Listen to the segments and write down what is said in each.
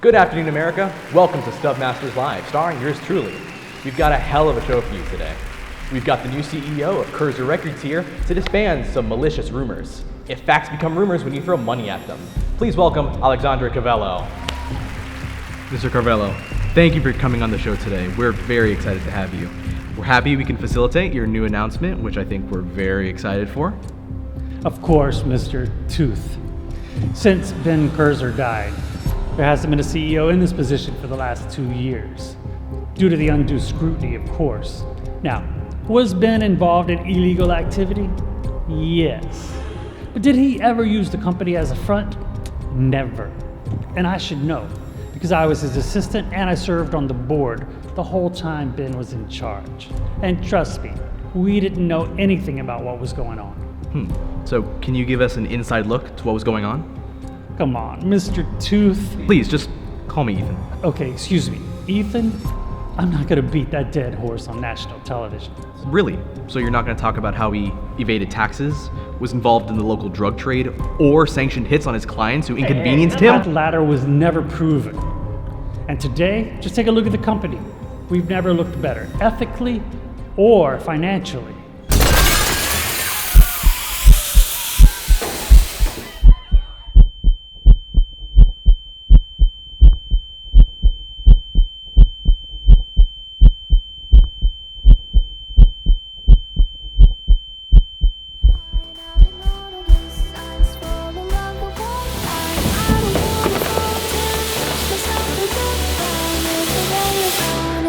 Good afternoon, America. Welcome to Stub Masters Live, starring yours truly. We've got a hell of a show for you today. We've got the new CEO of Cursor Records here to disband some malicious rumors. If facts become rumors when you throw money at them. Please welcome Alexandre Cavello. Mr. Carvello, thank you for coming on the show today. We're very excited to have you. We're happy we can facilitate your new announcement, which I think we're very excited for. Of course, Mr. Tooth. Since Ben Cursor died, there hasn't been a CEO in this position for the last 2 years, due to the undue scrutiny, of course. Now, was Ben involved in illegal activity? Yes. But did he ever use the company as a front? Never. And I should know, because I was his assistant and I served on the board the whole time Ben was in charge. And trust me, we didn't know anything about what was going on. So, can you give us an inside look to what was going on? Come on, Mr. Tooth. Please, just call me Ethan. Okay, excuse me. Ethan? I'm not gonna beat that dead horse on national television. Really? So you're not going to talk about how he evaded taxes, was involved in the local drug trade, or sanctioned hits on his clients who inconvenienced him? That latter was never proven. And today, just take a look at the company. We've never looked better, ethically or financially.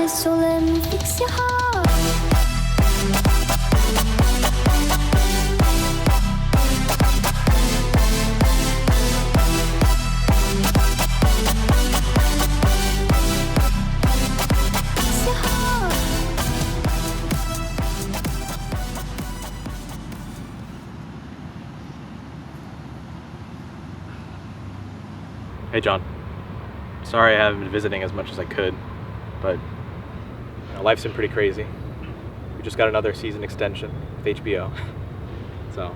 So let me fix your heart. Fix your heart. Hey John, sorry I haven't been visiting as much as I could, but life's been pretty crazy. We just got another season extension with HBO, so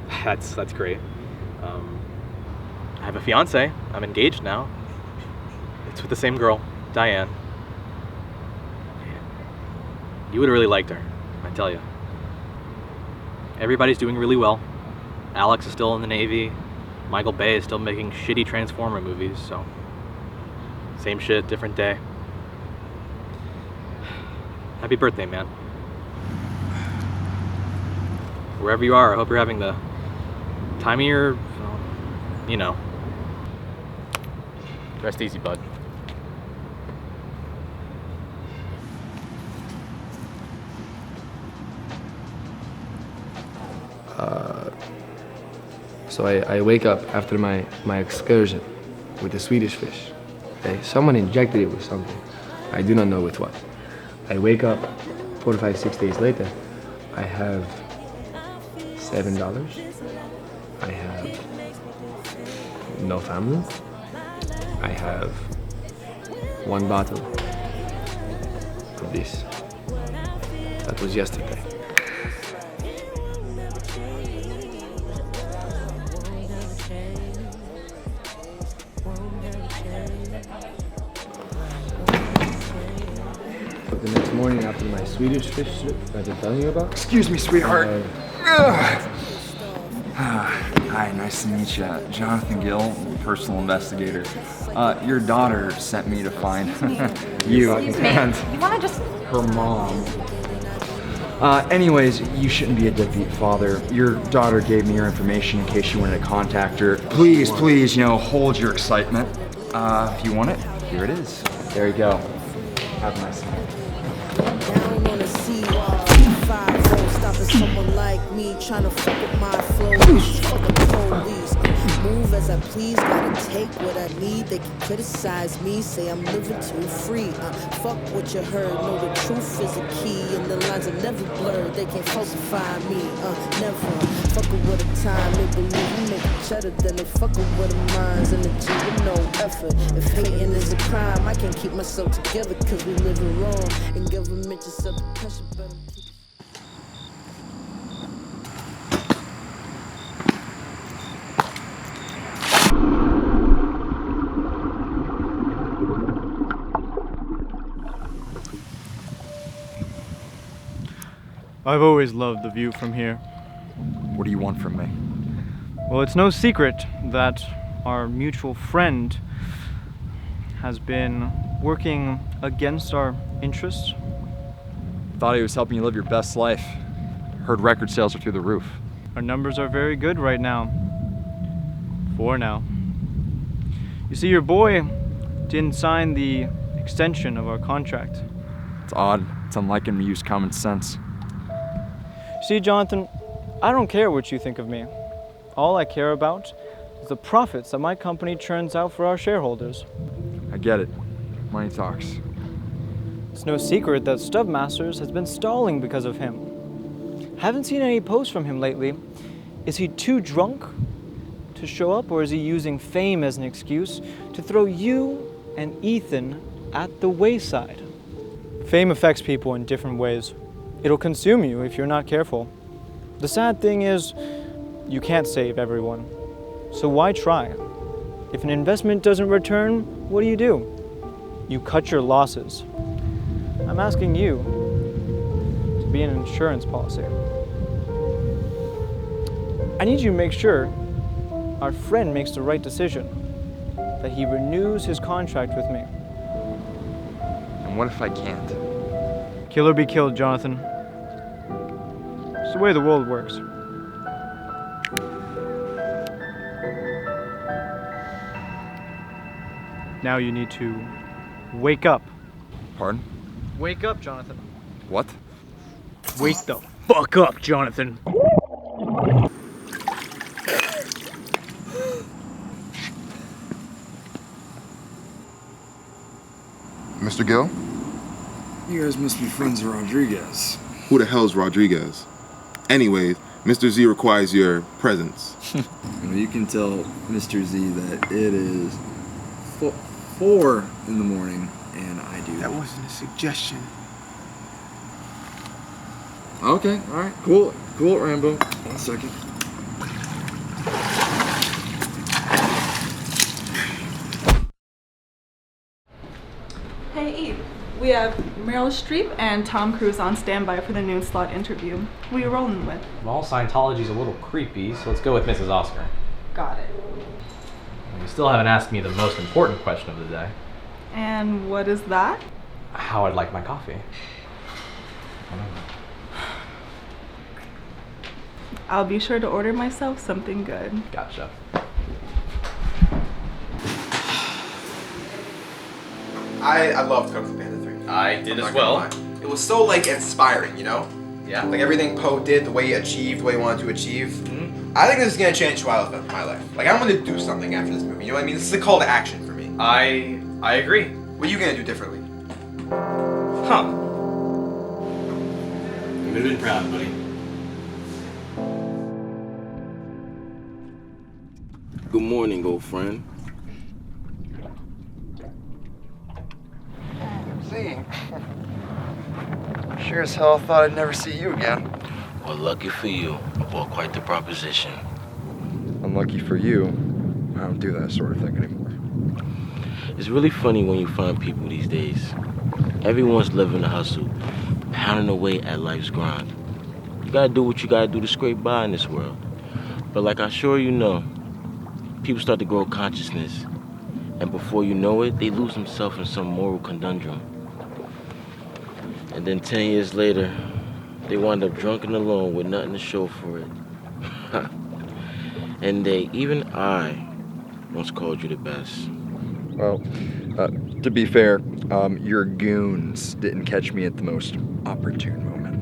that's great. I have a fiance. I'm engaged now. It's with the same girl, Diane. You would have really liked her, I tell you. Everybody's doing really well. Alex is still in the Navy. Michael Bay is still making shitty Transformer movies, so same shit, different day. Happy birthday, man. Wherever you are, I hope you're having the time of your, you know. Rest easy, bud. So I wake up after my excursion with the Swedish fish. Okay? Someone injected it with something. I do not know with what. I wake up 4 to 5, 6 days later. I have $7. I have no family. I have 1 bottle of this. That was yesterday. The next morning after my Swedish fish trip that I've been telling you about. Excuse me, sweetheart. Hi, nice to meet you. Jonathan Gill, personal investigator. Your daughter sent me to find you and You want to just... her mom. Anyways, you shouldn't be a deadbeat father. Your daughter gave me your information in case you wanted to contact her. Please, hold your excitement. If you want it, here it is. There you go. Have a nice night. Down on the sea, 5 stopping someone like me, trying to fuck with my flow. Fuck the police. Move as I please, gotta take what I need. They can criticize me, say I'm living too free. Fuck what you heard, know the truth is a key, and the lines are never blurred. They can't falsify me, never. Fucking with a time, they believe we make cheddar, then they fucking with the minds and the G with no effort. If hating is a crime, I can't keep myself together, cause we living wrong, and government just under pressure, better keep. I've always loved the view from here. What do you want from me? Well, it's no secret that our mutual friend has been working against our interests. Thought he was helping you live your best life. Heard record sales are through the roof. Our numbers are very good right now. For now. You see, your boy didn't sign the extension of our contract. It's odd. It's unlike him to use common sense. See, Jonathan, I don't care what you think of me. All I care about is the profits that my company churns out for our shareholders. I get it. Money talks. It's no secret that Stub Masters has been stalling because of him. Haven't seen any posts from him lately. Is he too drunk to show up, or is he using fame as an excuse to throw you and Ethan at the wayside? Fame affects people in different ways. It'll consume you if you're not careful. The sad thing is, you can't save everyone. So why try? If an investment doesn't return, what do? You cut your losses. I'm asking you to be an insurance policy. I need you to make sure our friend makes the right decision, that he renews his contract with me. And what if I can't? Kill or be killed, Jonathan. It's the way the world works. Now you need to wake up. Pardon? Wake up, Jonathan. What? Wake the fuck up, Jonathan. Mr. Gill? You guys must be friends of Rodriguez. Who the hell's Rodriguez? Anyways, Mr. Z requires your presence. Well, you can tell Mr. Z that it is 4 in the morning, and I do. That wasn't a suggestion. Okay, alright, cool, Rambo. 1 second. Hey Eve, we have Meryl Streep and Tom Cruise on standby for the noon slot interview. Who you rolling with? Well, Scientology's a little creepy, so let's go with Mrs. Oscar. Got it. You still haven't asked me the most important question of the day. And what is that? How I'd like my coffee. I'll be sure to order myself something good. Gotcha. I loved Kung Fu Panda 3. I did I'm as not gonna well. lie. It was so like inspiring, you know? Yeah. Like everything Poe did, the way he achieved, the way he wanted to achieve. Mm-hmm. I think this is gonna change who I live in my life. Like I'm gonna do something after this movie. You know what I mean? This is a call to action for me. I agree. What are you gonna do differently? Huh. You would have been proud, buddy. Good morning, old friend. Z. Sure as hell thought I'd never see you again. Well, lucky for you, I bought quite the proposition. Unlucky for you, I don't do that sort of thing anymore. It's really funny when you find people these days. Everyone's living the hustle, pounding away at life's grind. You gotta do what you gotta do to scrape by in this world. But like I'm sure you know, people start to grow consciousness, and before you know it, they lose themselves in some moral conundrum. And then 10 years later, they wind up drunk and alone with nothing to show for it. And even I once called you the best. Well, to be fair, your goons didn't catch me at the most opportune moment.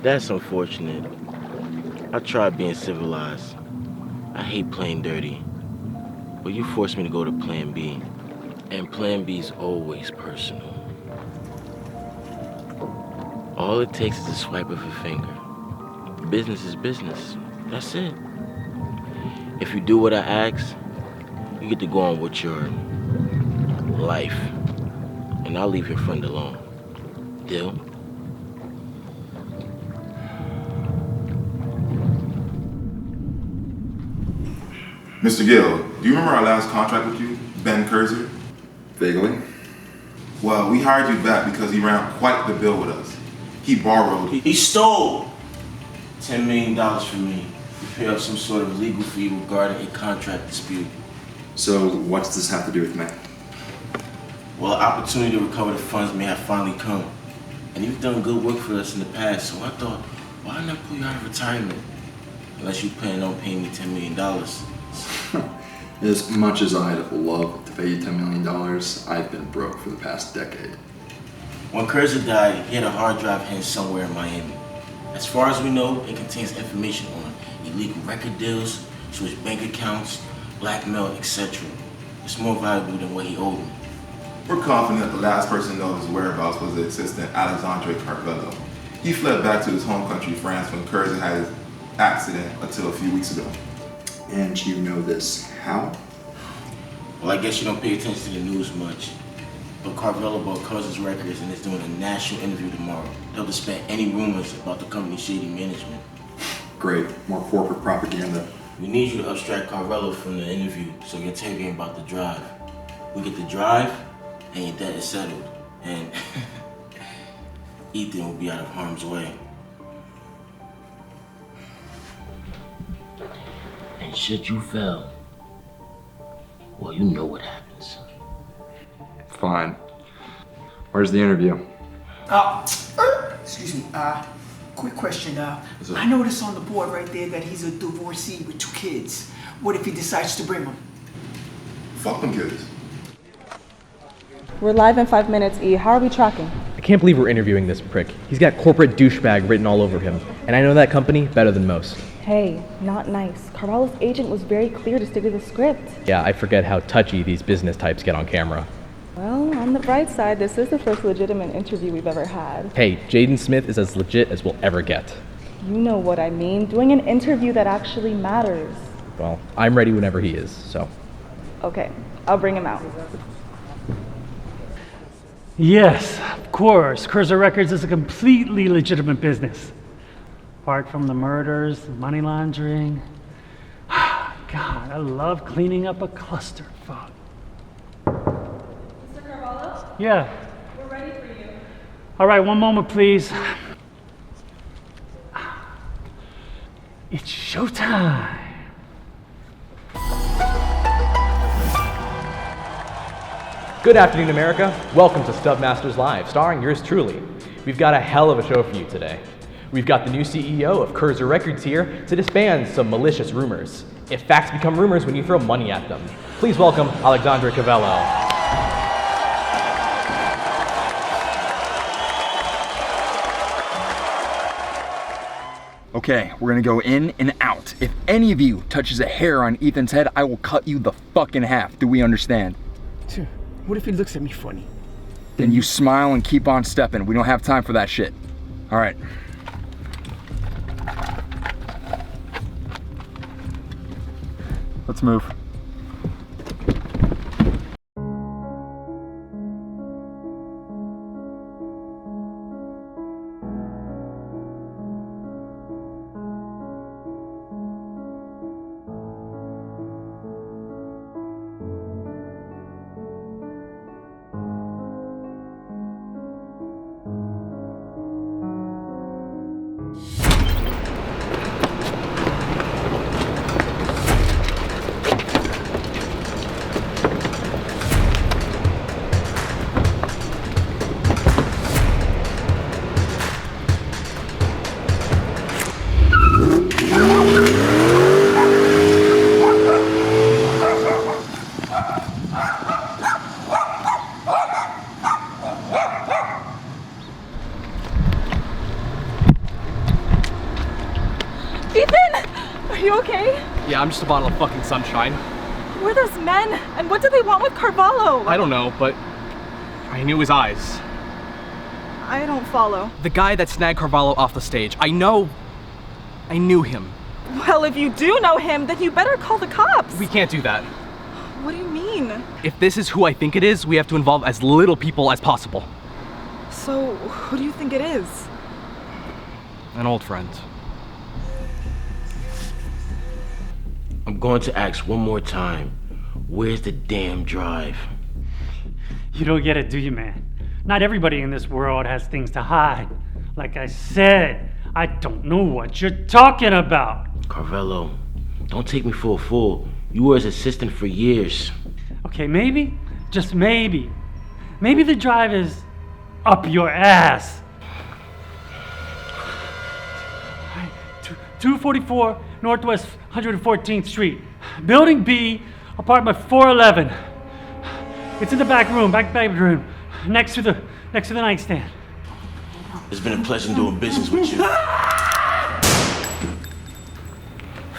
That's unfortunate. I tried being civilized. I hate playing dirty. But you forced me to go to Plan B. And Plan B's always personal. All it takes is a swipe of a finger. Business is business. That's it. If you do what I ask, you get to go on with your life. And I'll leave your friend alone. Deal? Mr. Gill, do you remember our last contract with you, Ben Kurzer? Vaguely. Well, we hired you back because he ran quite the bill with us. He borrowed. He stole $10 million from me to pay off some sort of legal fee regarding a contract dispute. So what does this have to do with me? Well, the opportunity to recover the funds may have finally come. And you've done good work for us in the past, so I thought, why not pull you out of retirement? Unless you plan on paying me $10 million. As much as I'd love to pay you $10 million, I've been broke for the past decade. When Kurzer died, he had a hard drive hidden somewhere in Miami. As far as we know, it contains information on illegal record deals, switched bank accounts, blackmail, etc. It's more valuable than what he owed me. We're confident the last person to know his whereabouts was the assistant Alexandre Carvello. He fled back to his home country, France, when Kurzer had his accident until a few weeks ago. And you know this how? Well, I guess you don't pay attention to the news much. But Carvello bought Kurzer's records and is doing a national interview tomorrow. They'll dispel any rumors about the company's shady management. Great. More corporate propaganda. We need you to abstract Carvello from the interview so we can tell you about the drive. We get the drive, and your debt is settled. And Ethan will be out of harm's way. And should you fail, well, you know what happens. Fine. Where's the interview? Excuse me. Quick question. I noticed on the board right there that he's a divorcee with 2 kids. What if he decides to bring them? Fuck them kids. We're live in 5 minutes, E. How are we tracking? I can't believe we're interviewing this prick. He's got corporate douchebag written all over him, and I know that company better than most. Hey, not nice. Carvalho's agent was very clear to stick to the script. Yeah, I forget how touchy these business types get on camera. Well, on the bright side, this is the first legitimate interview we've ever had. Hey, Jaden Smith is as legit as we'll ever get. You know what I mean. Doing an interview that actually matters. Well, I'm ready whenever he is, so. Okay, I'll bring him out. Yes, of course. Kurzer Records is a completely legitimate business. Apart from the murders, money laundering. God, I love cleaning up a clusterfuck. Mr. Carvalho? Yeah. We're ready for you. All right, one moment, please. It's showtime. Good afternoon, America. Welcome to Stub Masters Live, starring yours truly. We've got a hell of a show for you today. We've got the new CEO of Kurzer Records here to disband some malicious rumors. If facts become rumors when you throw money at them. Please welcome Alexandre Carvello. Okay, we're gonna go in and out. If any of you touches a hair on Ethan's head, I will cut you the fuck in half. Do we understand? What if he looks at me funny? Then you smile and keep on stepping. We don't have time for that shit. All right. Let's move. Yeah, I'm just a bottle of fucking sunshine. Who are those men? And what do they want with Carvalho? I don't know, but I knew his eyes. I don't follow. The guy that snagged Carvalho off the stage. I knew him. Well, if you do know him, then you better call the cops. We can't do that. What do you mean? If this is who I think it is, we have to involve as little people as possible. So, who do you think it is? An old friend. I'm going to ask one more time. Where's the damn drive? You don't get it, do you, man? Not everybody in this world has things to hide. Like I said, I don't know what you're talking about. Carvello, don't take me for a fool. You were his assistant for years. Okay, maybe, just maybe. Maybe the drive is up your ass. 244 Northwest 114th Street. Building B, apartment 411. It's in the back room, back bedroom, next to the nightstand. It's been a pleasure doing business with you.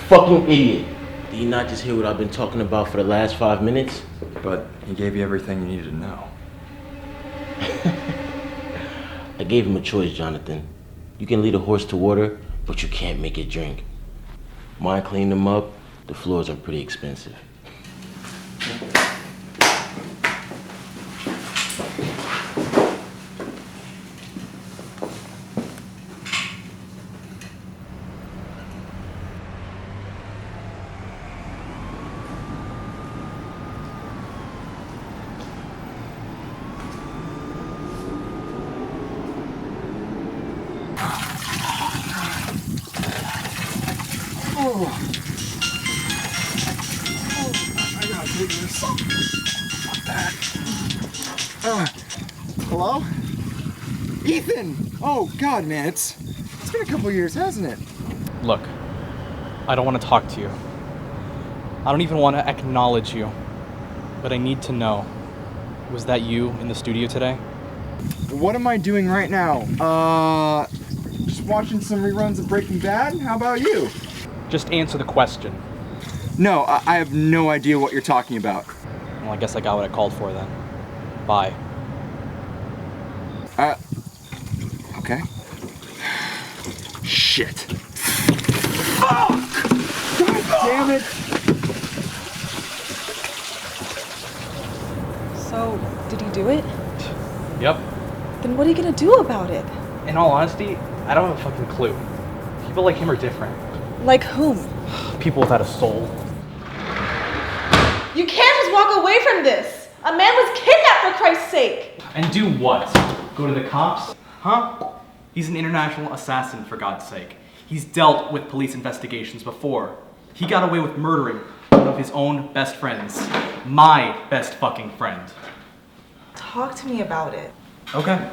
Fucking idiot. Did you not just hear what I've been talking about for the last 5 minutes? But he gave you everything you needed to know. I gave him a choice, Jonathan. You can lead a horse to water, but you can't make it drink. Mind cleaning them up? The floors are pretty expensive. I gotta take this. Fuck that. Hello? Ethan! Oh, God, man, it's been a couple years, hasn't it? Look, I don't want to talk to you. I don't even want to acknowledge you. But I need to know, was that you in the studio today? What am I doing right now? Just watching some reruns of Breaking Bad? How about you? Just answer the question. No, I have no idea what you're talking about. Well, I guess I got what I called for then. Bye. Okay. Shit. Fuck! God damn it! So, did he do it? Yep. Then what are you gonna do about it? In all honesty, I don't have a fucking clue. People like him are different. Like whom? People without a soul. You can't just walk away from this! A man was kidnapped for Christ's sake! And do what? Go to the cops? Huh? He's an international assassin, for God's sake. He's dealt with police investigations before. He got away with murdering one of his own best friends. My best fucking friend. Talk to me about it. Okay.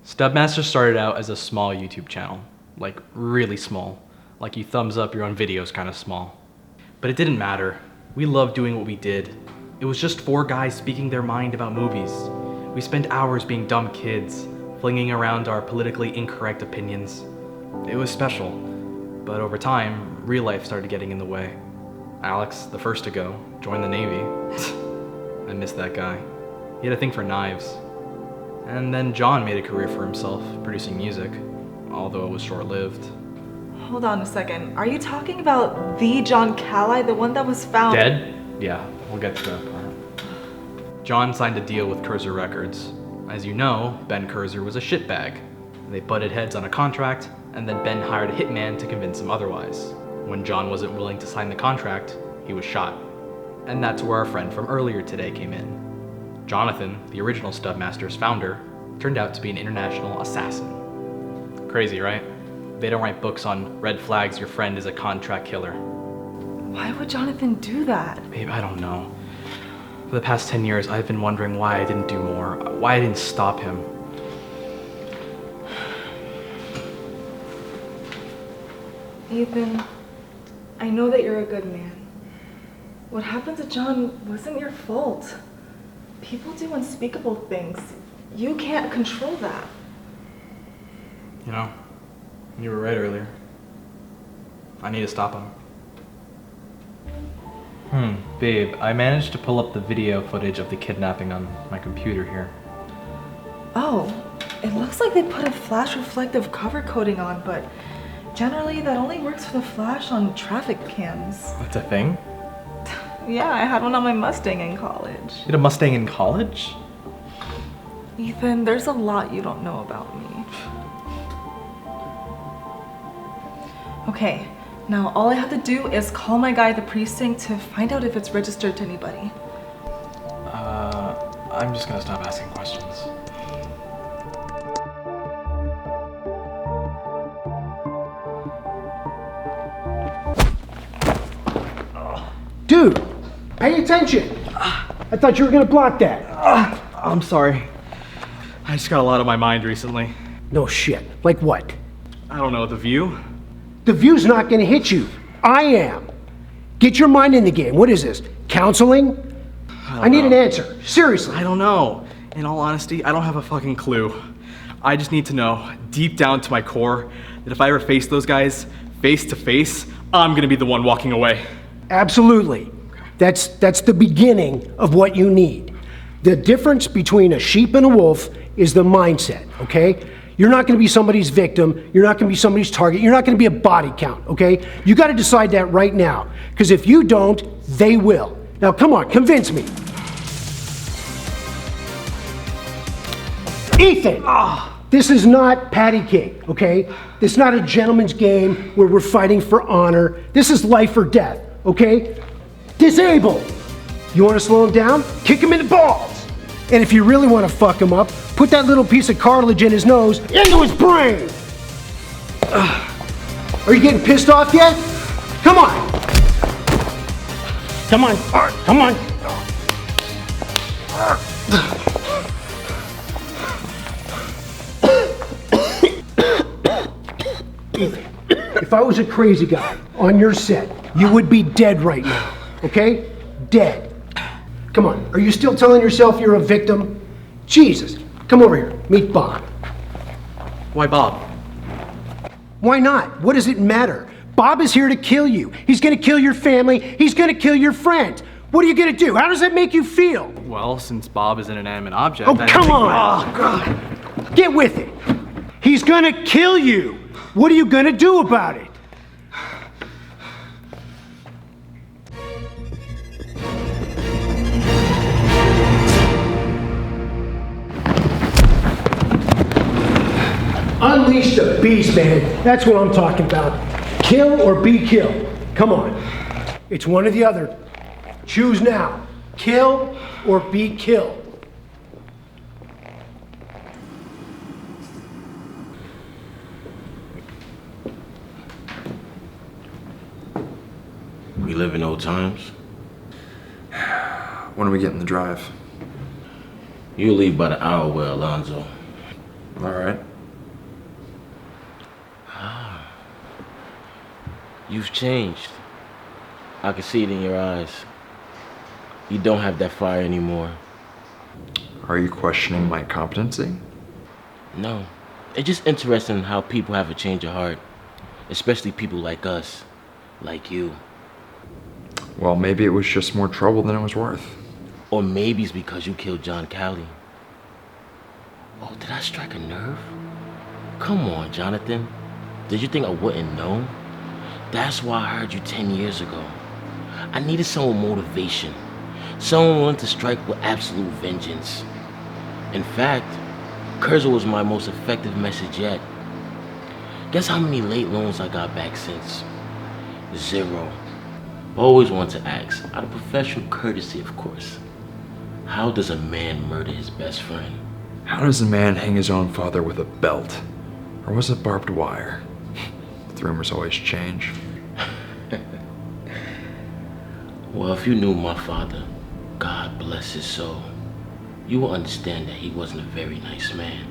Stubmaster started out as a small YouTube channel. Like, really small. Like you thumbs up your own videos kind of small. But it didn't matter. We loved doing what we did. It was just 4 guys speaking their mind about movies. We spent hours being dumb kids, flinging around our politically incorrect opinions. It was special. But over time, real life started getting in the way. Alex, the first to go, joined the Navy. I miss that guy. He had a thing for knives. And then John made a career for himself, producing music, although it was short-lived. Hold on a second. Are you talking about the John Callie, the one that was found Dead? Yeah, we'll get to that part. John signed a deal with Cursor Records. As you know, Ben Cursor was a shitbag. They butted heads on a contract, and then Ben hired a hitman to convince him otherwise. When John wasn't willing to sign the contract, he was shot. And that's where our friend from earlier today came in. Jonathan, the original Stubmaster's founder, turned out to be an international assassin. Crazy, right? They don't write books on red flags your friend is a contract killer. Why would Jonathan do that? Babe, I don't know. For the past 10 years, I've been wondering why I didn't do more, why I didn't stop him. Ethan, I know that you're a good man. What happened to John wasn't your fault. People do unspeakable things. You can't control that. You know, you were right earlier. I need to stop him. Babe, I managed to pull up the video footage of the kidnapping on my computer here. Oh, it looks like they put a flash reflective cover coating on, but generally that only works for the flash on traffic cams. That's a thing? Yeah, I had one on my Mustang in college. You had a Mustang in college? Ethan, there's a lot you don't know about me. Okay, Now, all I have to do is call my guy at the precinct to find out if it's registered to anybody. I'm just gonna stop asking questions. Dude, pay attention. I thought you were gonna block that. I'm sorry. I just got a lot on my mind recently. No shit. Like what? I don't know, The View? The View's not gonna hit you. I am. Get your mind in the game. What is this? Counseling? I need an answer. Seriously. I don't know. In all honesty, I don't have a fucking clue. I just need to know, deep down to my core, that if I ever face those guys face to face, I'm gonna be the one walking away. Absolutely. That's the beginning of what you need. The difference between a sheep and a wolf is the mindset, okay? You're not gonna be somebody's victim, you're not gonna be somebody's target, you're not gonna be a body count, okay? You gotta decide that right now, because if you don't, they will. Now come on, convince me. Ethan! This is not patty cake, okay? This is not a gentleman's game where we're fighting for honor. This is life or death, okay? Disabled! You wanna slow him down? Kick him in the balls! And if you really wanna fuck him up, put that little piece of cartilage in his nose into his brain! Are you getting pissed off yet? Come on! Come on, come on! If I was a crazy guy on your set, you would be dead right now, okay? Dead. Come on, are you still telling yourself you're a victim? Jesus, come over here, meet Bob. Why Bob? Why not? What does it matter? Bob is here to kill you. He's gonna kill your family, he's gonna kill your friends. What are you gonna do? How does that make you feel? Well, since Bob is an inanimate object, Oh, come on! Oh, God. Get with it. He's gonna kill you. What are you gonna do about it? Unleash the beast, man. That's what I'm talking about. Kill or be killed. Come on. It's one or the other. Choose now. Kill or be killed. We live in old times. When are we getting the drive? You leave by the hour well, Alonzo. All right. You've changed. I can see it in your eyes. You don't have that fire anymore. Are you questioning my competency? No. It's just interesting how people have a change of heart. Especially people like us. Like you. Well, maybe it was just more trouble than it was worth. Or maybe it's because you killed John Cowley. Oh, did I strike a nerve? Come on, Jonathan. Did you think I wouldn't know? That's why I heard you 10 years ago. I needed someone with motivation. Someone willing to strike with absolute vengeance. In fact, Cursor was my most effective message yet. Guess how many late loans I got back since? 0. Always want to ask, out of professional courtesy, of course, how does a man murder his best friend? How does a man hang his own father with a belt? Or was it barbed wire? The rumors always change. Well, if you knew my father, God bless his soul, you will understand that he wasn't a very nice man.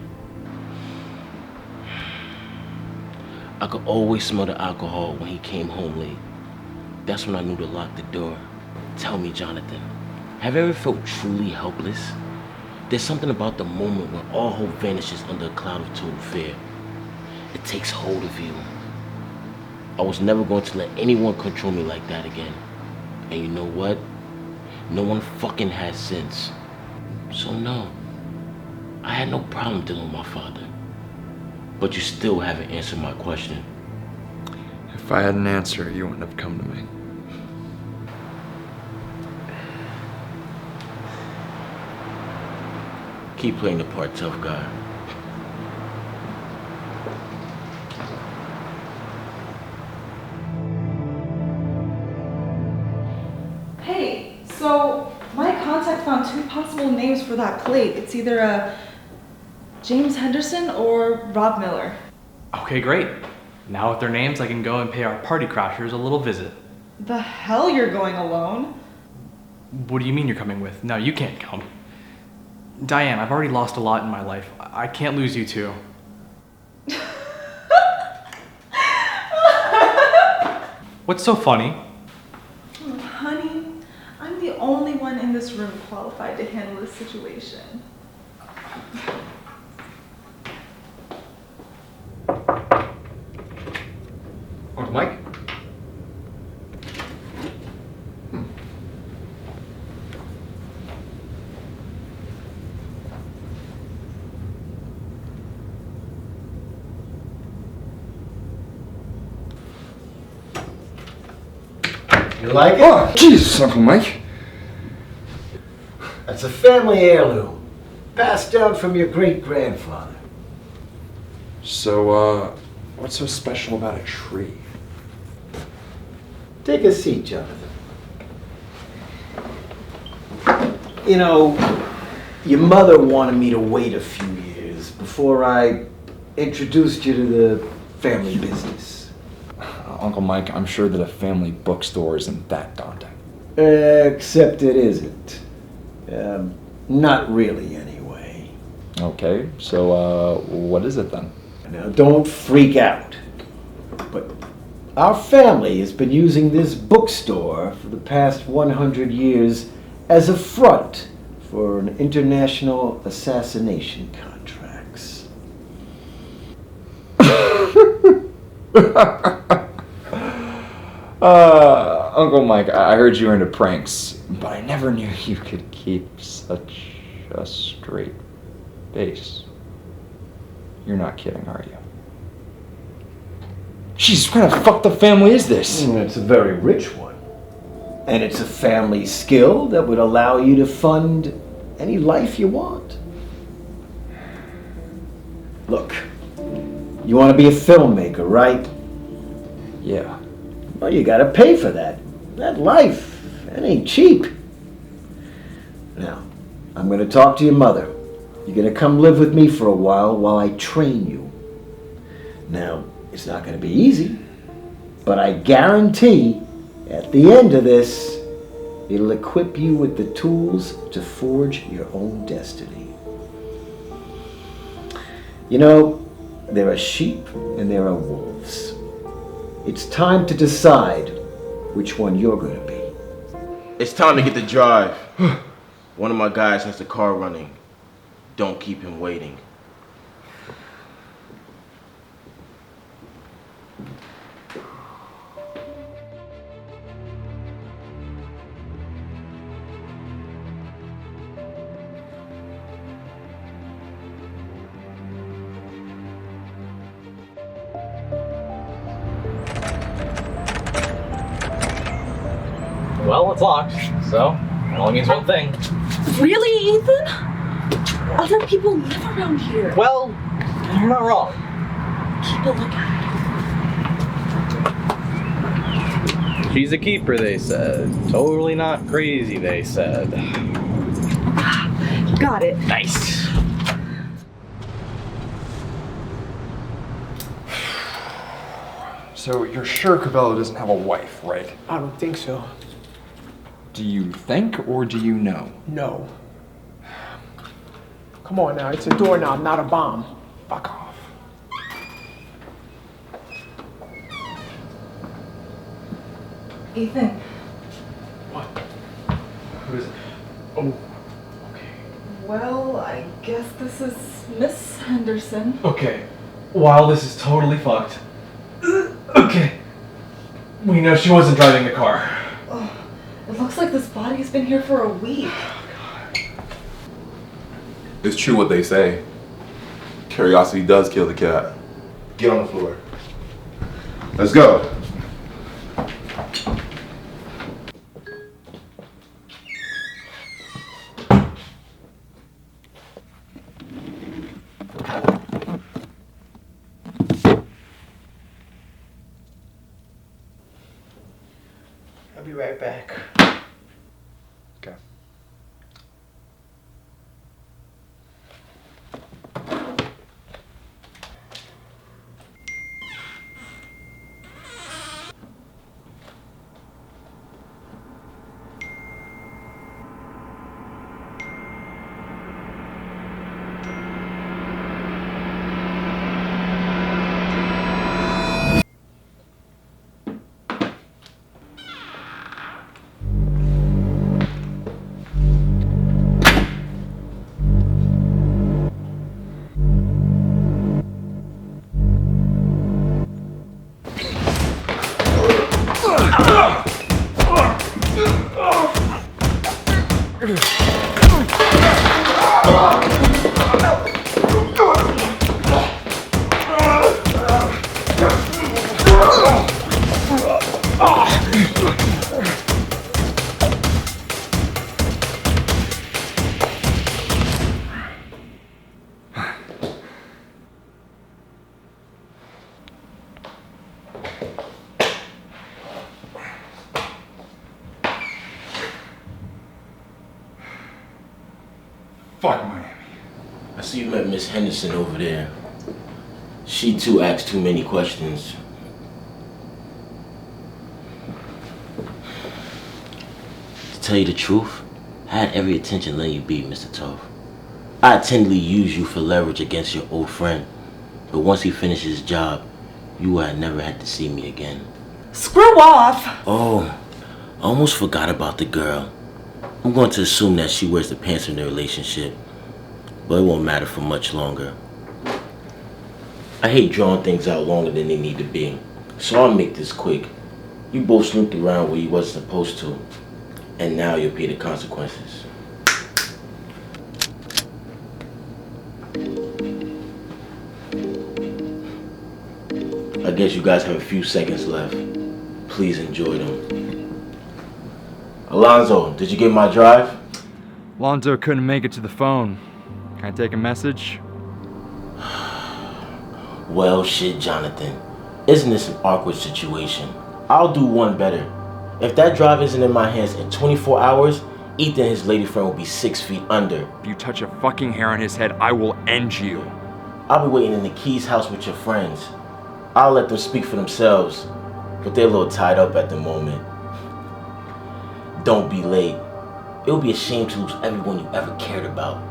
I could always smell the alcohol when he came home late. That's when I knew to lock the door. Tell me, Jonathan, have you ever felt truly helpless? There's something about the moment when all hope vanishes under a cloud of total fear. It takes hold of you. I was never going to let anyone control me like that again. And you know what? No one fucking has since. So no, I had no problem dealing with my father. But you still haven't answered my question. If I had an answer, you wouldn't have come to me. Keep playing the part, tough guy. So, my contact found two possible names for that plate. It's either James Henderson or Rob Miller. Okay, great. Now with their names, I can go and pay our party crashers a little visit. The hell you're going alone? What do you mean you're coming with? No, you can't come. Diane, I've already lost a lot in my life. I can't lose you too. What's so funny? Oh, honey, I'm the only one in this room qualified to handle this situation. Uncle Mike? You like it? Oh, Jesus, Uncle Mike. That's a family heirloom, passed down from your great-grandfather. So, what's so special about a tree? Take a seat, Jonathan. You know, your mother wanted me to wait a few years before I introduced you to the family business. Uncle Mike, I'm sure that a family bookstore isn't that daunting. Except it isn't. Not really, anyway. Okay, so, what is it then? Now, don't freak out. But our family has been using this bookstore for the past 100 years as a front for an international assassination contracts. Uncle Mike, I heard you were into pranks, but I never knew you could keep such a straight face. You're not kidding, are you? Jeez, what kind of fucked up family is this? It's a very rich one. And it's a family skill that would allow you to fund any life you want. Look, you want to be a filmmaker, right? Yeah. Well, you gotta pay for that. That life, that ain't cheap. Now, I'm gonna talk to your mother. You're gonna come live with me for a while I train you. Now, it's not gonna be easy, but I guarantee at the end of this, it'll equip you with the tools to forge your own destiny. You know, there are sheep and there are wolves. It's time to decide which one you're gonna be. It's time to get the drive. One of my guys has the car running. Don't keep him waiting. Well, it's locked, so it only means one thing. Really, Ethan? Other people live around here. Well, you're not wrong. Keep a lookout. She's a keeper, they said. Totally not crazy, they said. Got it. Nice. So you're sure Carvello doesn't have a wife, right? I don't think so. Do you think or do you know? No. Come on now, it's a doorknob, not a bomb. Fuck off. Ethan. What? Who is it? Oh, okay. Well, I guess this is Miss Henderson. Okay. While this is totally fucked. Okay. We know she wasn't driving the car. Oh, it looks like this body has been here for a week. It's true what they say. Curiosity does kill the cat. Get on the floor. Let's go. I'll be right back. Fuck Miami. I see you met Miss Henderson over there. She too asks too many questions. To tell you the truth, I had every intention letting you be, Mr. Tough. I intendedly used you for leverage against your old friend. But once he finished his job, you would have never had to see me again. Screw off! Oh, I almost forgot about the girl. I'm going to assume that she wears the pants in the relationship, but it won't matter for much longer. I hate drawing things out longer than they need to be, so I'll make this quick. You both snooped around where you wasn't supposed to, and now you'll pay the consequences. I guess you guys have a few seconds left. Please enjoy them. Alonzo, did you get my drive? Lonzo couldn't make it to the phone. Can I take a message? Well, shit, Jonathan. Isn't this an awkward situation? I'll do one better. If that drive isn't in my hands in 24 hours, Ethan and his lady friend will be 6 feet under. If you touch a fucking hair on his head, I will end you. I'll be waiting in the Keys house with your friends. I'll let them speak for themselves, but they're a little tied up at the moment. Don't be late. It'll be a shame to lose everyone you ever cared about.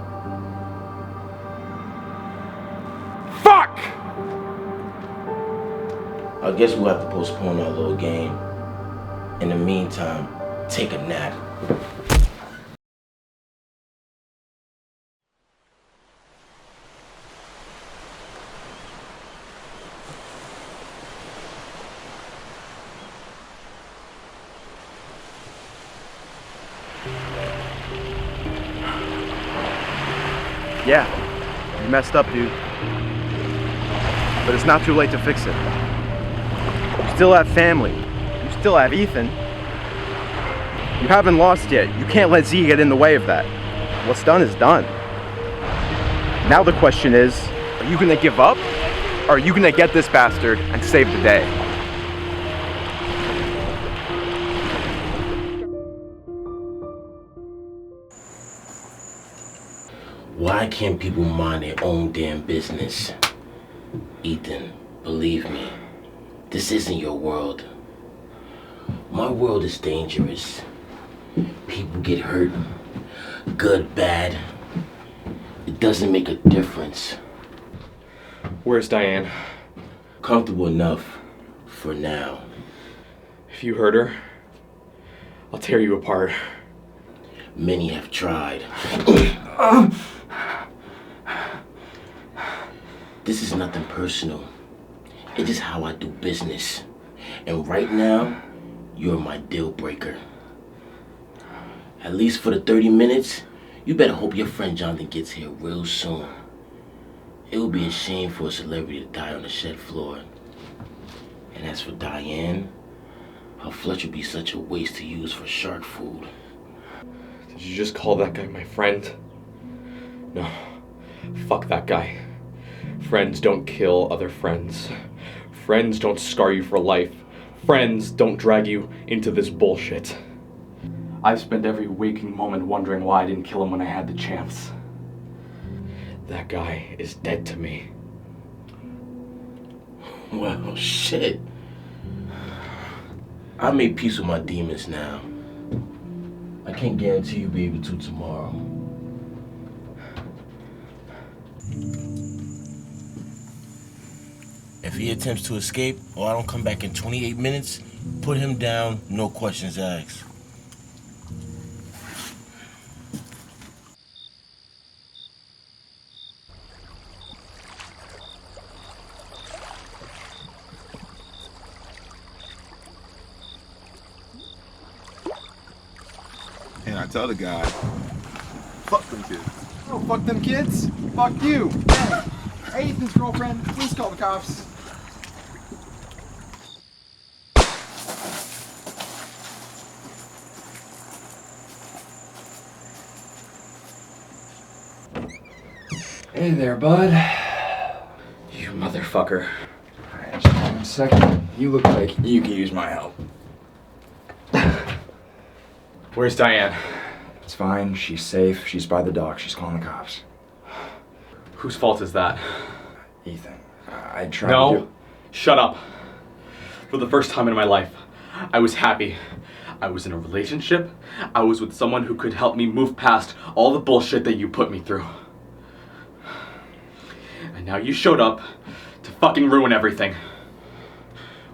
Fuck! I guess we'll have to postpone our little game. In the meantime, take a nap. Yeah, you messed up, dude. But it's not too late to fix it. You still have family. You still have Ethan. You haven't lost yet. You can't let Z get in the way of that. What's done is done. Now the question is, are you gonna give up? Or are you gonna get this bastard and save the day? Why can't people mind their own damn business? Ethan, believe me, this isn't your world. My world is dangerous. People get hurt, good, bad. It doesn't make a difference. Where's Diane? Comfortable enough for now. If you hurt her, I'll tear you apart. Many have tried. This is nothing personal. It's just how I do business. And right now, you're my deal breaker. At least for the 30 minutes, you better hope your friend Jonathan gets here real soon. It would be a shame for a celebrity to die on the shed floor. And as for Diane, her flesh would be such a waste to use for shark food. Did you just call that guy my friend? No, fuck that guy. Friends don't kill other friends. Friends don't scar you for life. Friends don't drag you into this bullshit. I've spent every waking moment wondering why I didn't kill him when I had the chance. That guy is dead to me. Well, shit. I made peace with my demons now. I can't guarantee you'll be able to tomorrow. If he attempts to escape or I don't come back in 28 minutes, put him down, no questions asked. And I tell the guy, fuck them kids. Oh, fuck them kids? Fuck you. Hey, Ethan's girlfriend, please call the cops. Hey there, bud. You motherfucker. Alright, just 1 second. You look like you could use my help. Where's Diane? It's fine. She's safe. She's by the dock. She's calling the cops. Whose fault is that? Ethan, I tried to do... No, shut up. For the first time in my life, I was happy. I was in a relationship. I was with someone who could help me move past all the bullshit that you put me through. And now you showed up to fucking ruin everything.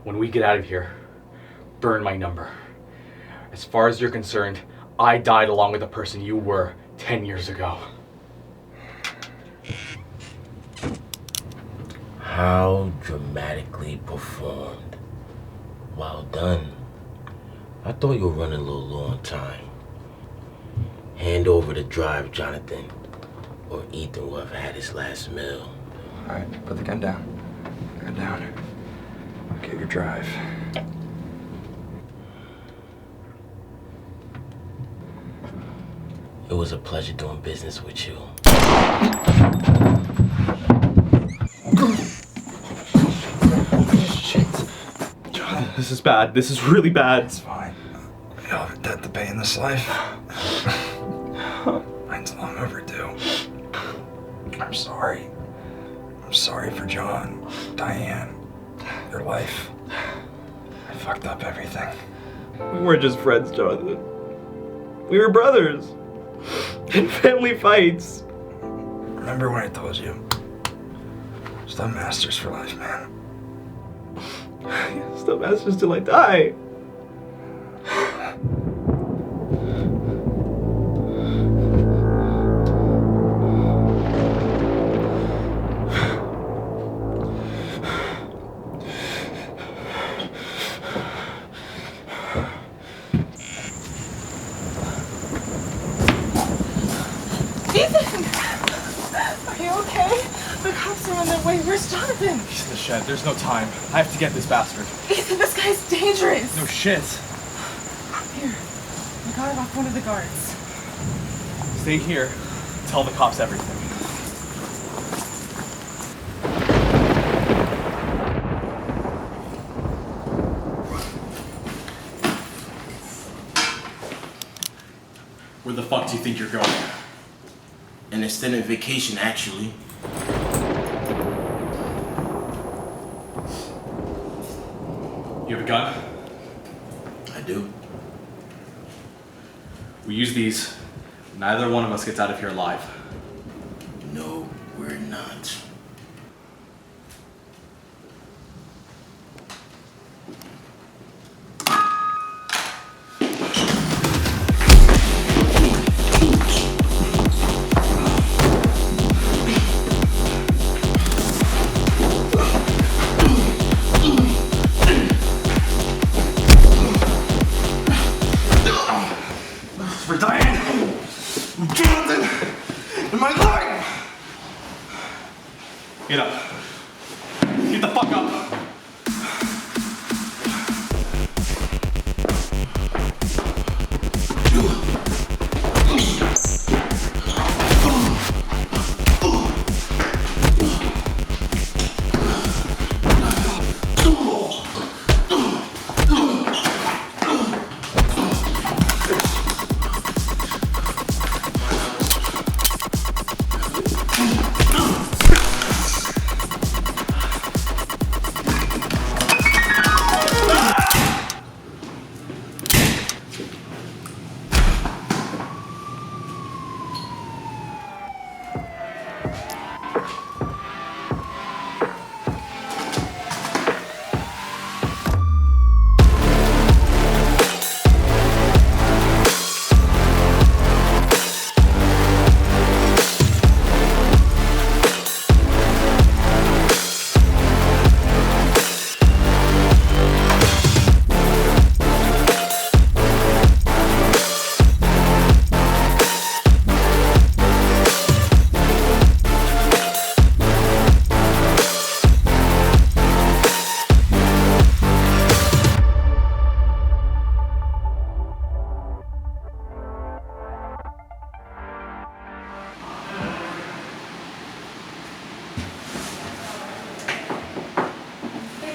When we get out of here, burn my number. As far as you're concerned, I died along with the person you were 10 years ago. How dramatically performed. Well done. I thought you were running a little low on time. Hand over the drive, Jonathan, or Ethan will have had his last meal. Alright, put the gun down. Gun down. I'll get your drive. It was a pleasure doing business with you. Shit. John, this is bad. This is really bad. It's fine. We all have a debt to pay in this life. Mine's long overdue. I'm sorry. I'm sorry for John, Diane, your life. I fucked up everything. We weren't just friends, Jonathan. We were brothers. In family fights. Remember when I told you? Stub Masters for life, man. Stub Masters till I die. Where's Jonathan? He's in the shed. There's no time. I have to get this bastard. Ethan, this guy's dangerous. No shit. Here, I got it off one of the guards. Stay here. Tell the cops everything. Where the fuck do you think you're going? An extended vacation, actually. You have a gun? I do. We use these. Neither one of us gets out of here alive. No, we're not. For Diane! Jonathan!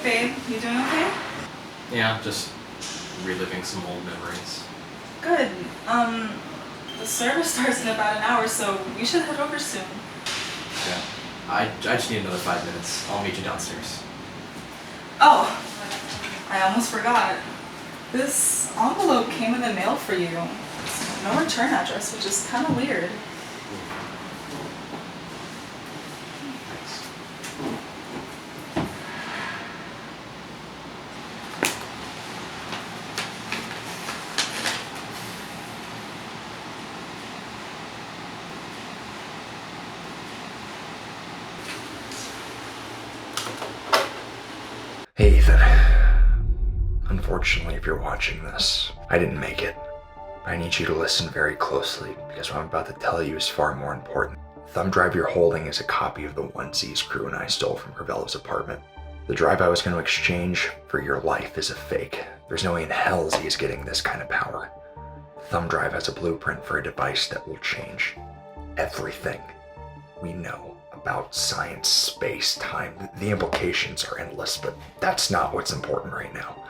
Babe, you doing okay? Yeah, just reliving some old memories. Good. The service starts in about an hour, so we should head over soon. Yeah. I just need another 5 minutes. I'll meet you downstairs. Oh, I almost forgot. This envelope came in the mail for you. No return address, which is kind of weird. Hey, Ethan. Unfortunately, if you're watching this, I didn't make it. I need you to listen very closely because what I'm about to tell you is far more important. The thumb drive you're holding is a copy of the one Z's crew and I stole from Carvello's apartment. The drive I was going to exchange for your life is a fake. There's no way in hell Z is getting this kind of power. The thumb drive has a blueprint for a device that will change everything we know about science, space, time. The implications are endless, but that's not what's important right now.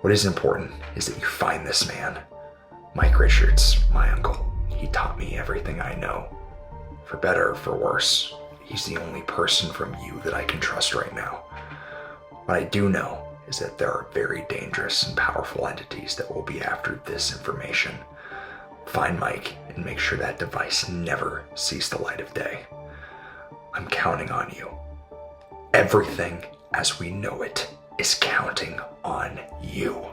What is important is that you find this man. Mike Richards, my uncle. He taught me everything I know. For better or for worse, he's the only person from you that I can trust right now. What I do know is that there are very dangerous and powerful entities that will be after this information. Find Mike and make sure that device never sees the light of day. I'm counting on you. Everything as we know it is counting on you.